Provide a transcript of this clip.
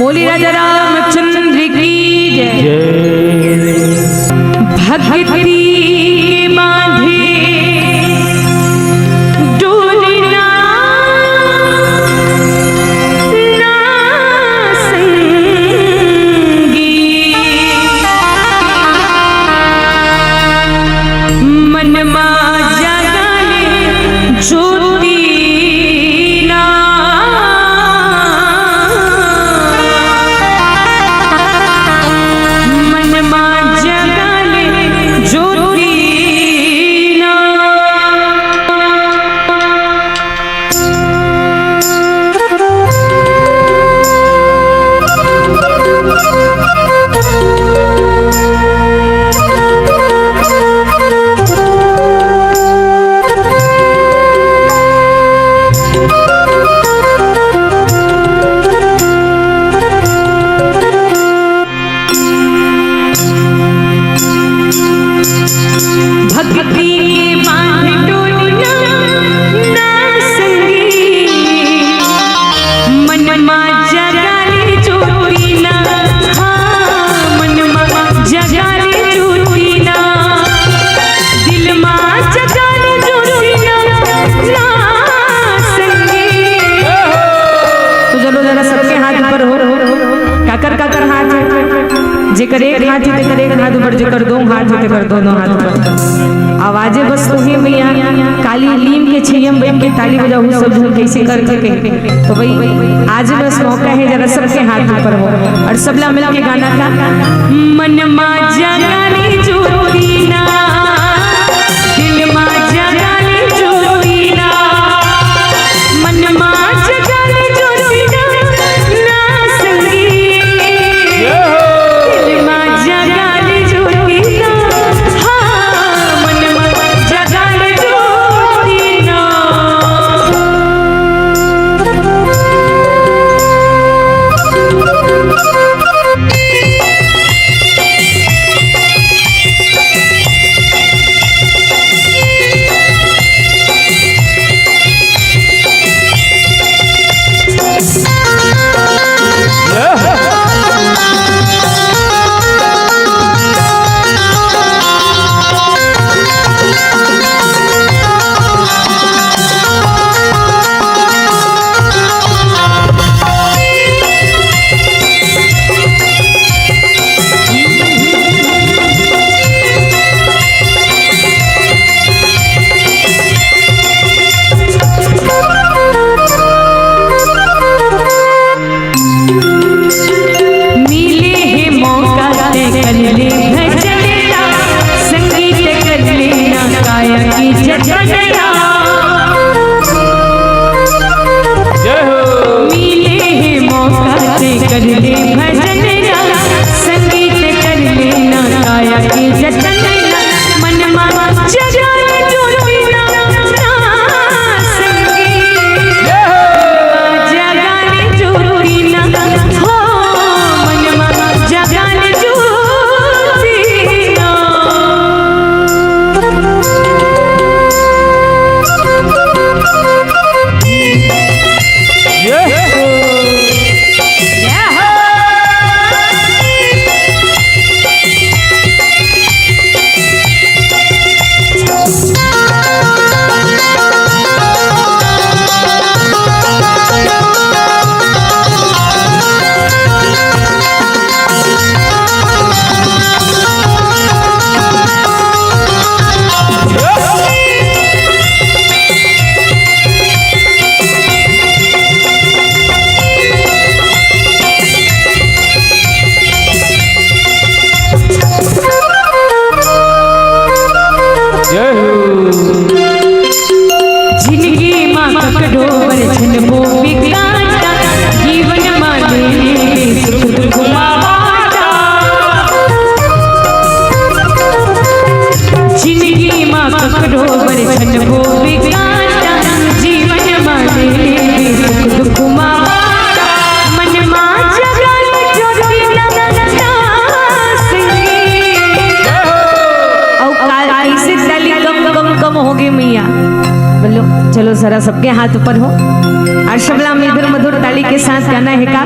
बोली राजा रामचंद्र की जय। भक्ति के बांधे डोलना ना संगी, मन मा जगाले ज्योति ना, मन मा जगाले ज्योति ना। भक्ति के बांधे डोलना ना संगी, मन मा जगाले ज्योति ना, हाँ मन मा जगाले ज्योति ना, दिल मा जगाले ज्योति ना संगी। तो चलो जरा सबके हाथ ऊपर हो, काकर काकर हाथ है, जेकर एक हाथ है तेकर एक हाथ ऊपर, जेकर दो हाथ है तेकर दोनों हाथ ऊपर। आवाजें बस तो ही भैया काली लीम के छैयम बैठ के ताली बजाओ, सब झूम कैसे करके कहे। तो भाई आज बस मौका है, जरा सबके हाथ ऊपर हो और सबला मिला के गाना का मन मा जगाले ज्योति ना, दिल मा जगाले ज्योति ना, मन मा जगाले ज्योति ना संगी, दिल मा जगाले ज्योति ना, हाँ मन मा जगाले ज्योति ना। मिले है मौका ते कर ले भजनया, संगीत कर लेना काया की जतनया। मिले है मौका ते कर ले भजनया, संगीत कर लेना काया की जतनया, मन मा जगाले ज्योति ना संगी, जगाले ज्योति ना, हो मन मा जगाले ज्योति ना। जिंदगी माँ ककडोर छनबो बिगाड़ा, जीवन माँ ले सुख दुख मावाड़ा। जिंदगी माँ ककडोर छनबो बिगाड़ा, जीवन माँ ले सुख दुख मावाड़ा, मन मा जगाले ज्योति ना संगी। और कैसे ताली कम कम कम हो गई मैया, बोलो चलो जरा सबके हाथ ऊपर हो। और शबला मधुर मधुर ताली के साथ गाना है का